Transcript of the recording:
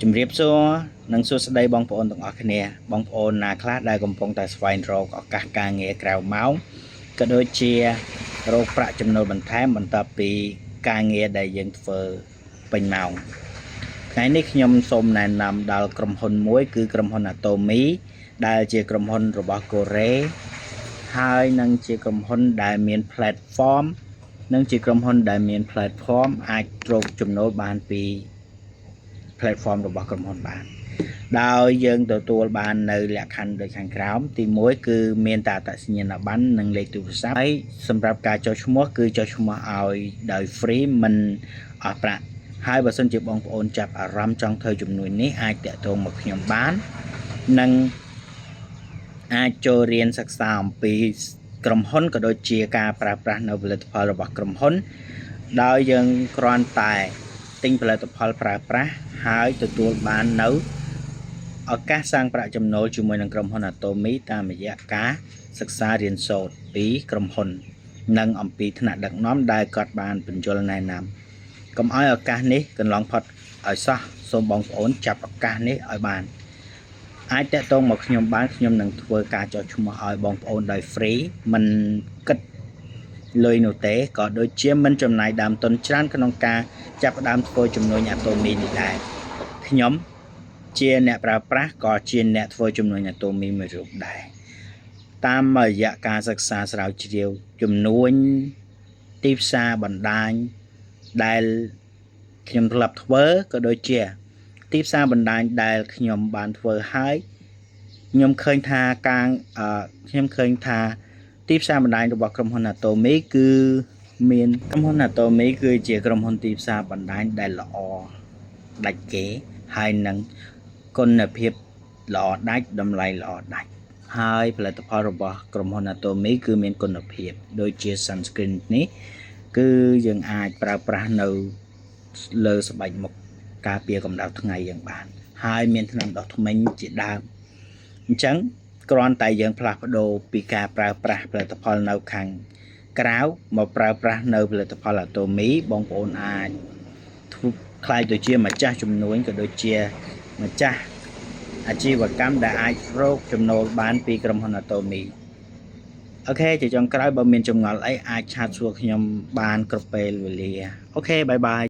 ជំរាបសួរនិងសួស្តីបងប្អូនទាំងអស់គ្នាបងប្អូនណាខ្លះដែលកំពុងតែស្វែងរកឱកាសការងារក្រៅម៉ោងក៏ដូចជារកប្រាក់ចំណូលបន្ថែមបន្ទាប់ពីការងារដែលយើងធ្វើពេញម៉ោងថ្ងៃនេះខ្ញុំសូមណែនាំដល់ក្រុមហ៊ុនមួយគឺក្រុមហ៊ុន Atomy ដែលជាក្រុមហ៊ុនរបស់កូរ៉េហើយនឹងជាក្រុមហ៊ុនដែលមាន platform និងជាក្រុមហ៊ុនដែលមាន platform អាចរកចំណូលបានពី platform របស់ក្រុមហ៊ុនបានដោយយើងទទួលបាននៅលក្ខខណ្ឌដូចខាងក្រោមទី1គឺមានតាអត្តសញ្ញាណប័ណ្ណនិងលេខទូរស័ព្ទហើយសម្រាប់ការចុះឈ្មោះគឺចុះឈ្មោះឲ្យដោយ free មិនអស់ប្រាក់ហើយបើសិនជាបងប្អូនចាប់អារម្មណ៍ចង់ធ្វើជំនួយនេះអាចតាក់ទងមកខ្ញុំបាននិងអាចចូលរៀនសិក្សាអំពីក្រុមហ៊ុនក៏ដូចជាការប្រើប្រាស់នៅផលិតផលរបស់ក្រុមហ៊ុនដោយយើងគ្រាន់តែទិញផលិតផលប្រើប្រាស់ហើយទទួលបាននៅឱកាសសាងប្រាក់ចំណូលជាមួយនឹងក្រុមហ៊ុន Atomy តាមរយៈការសិក្សារៀនសូត្រពីក្រុមហ៊ុននិងអំពីថ្នាក់ដឹកនាំដែលគាត់បានបញ្យល់ណែនាំកុំឲ្យឱកាសនេះកន្លងផុតឲ្យសោះសូមបងប្អូនចាប់ឱកាសនេះឲ្យបានអាចតាក់ទងមកខ្ញុំបានខ្ញុំនឹងធ្វើការចុះឈ្មោះឲ្យបងប្អូនដោយ free មិនគិតលុយនោះទេក៏ដូចជាមិនចំណាយដើមទុនច្រើនក្នុងការចាប់ផ្ដើមធ្វើជំនួយ Atomy នេះដែរខ្ញុំជាអ្នកប្រើប្រាស់ក៏ជាអ្នកធ្វើជំនួយ Atomy មួយរូបដែរតាមរយៈការសិក្សាស្រាវជ្រាវជំនួយទីផ្សារបណ្ដាញដែលខ្ញុំធ្លាប់ធ្វើក៏ដូចជាទីផ្សារបណ្ដាញដែលខ្ញុំបានធ្វើហើយខ្ញុំឃើញថាទីផ្សារបណ្ដាញរបស់ក្រុមហ៊ុន Atomy គឺមានក្រុមហ៊ុន Atomy គឺជាក្រុមហ៊ុនទីផ្សារបណ្ដាញដែលល្អដាច់គេហើយនឹងគុណភាពល្អដាច់តម្លៃល្អដាច់ហើយផលិតផលរបស់ក្រុមហ៊ុន Atomy គឺមានគុណភាពដូចជា sunscreen នេះគឺយើងអាចប្រើប្រាស់នៅលើស្បែកមុខការពារកម្ដៅថ្ងៃយ៉ាងបានហើយមានថ្នាំដុសធ្មេញជាដើមអញ្ចឹងគ្រាន់តែយើងផ្លាស់ប្ដូរពីការប្រើប្រាស់ផលិតផលនៅខាងក្រៅមកប្រើប្រាស់នៅផលិតផល Atomy បងប្អូនអាចខ្លាយទៅជាម្ចាស់ជំនួញក៏ដូចជាម្ចាស់អាជីវកម្មដែលអាចរកចំណូលបានពីក្រុមហ៊ុន Atomy អូខេជាចុងក្រោយបើមានចម្ងល់អីអាចឆាតសួរខ្ញុំបានគ្រប់ពេលវេលាអូខេបាយបាយ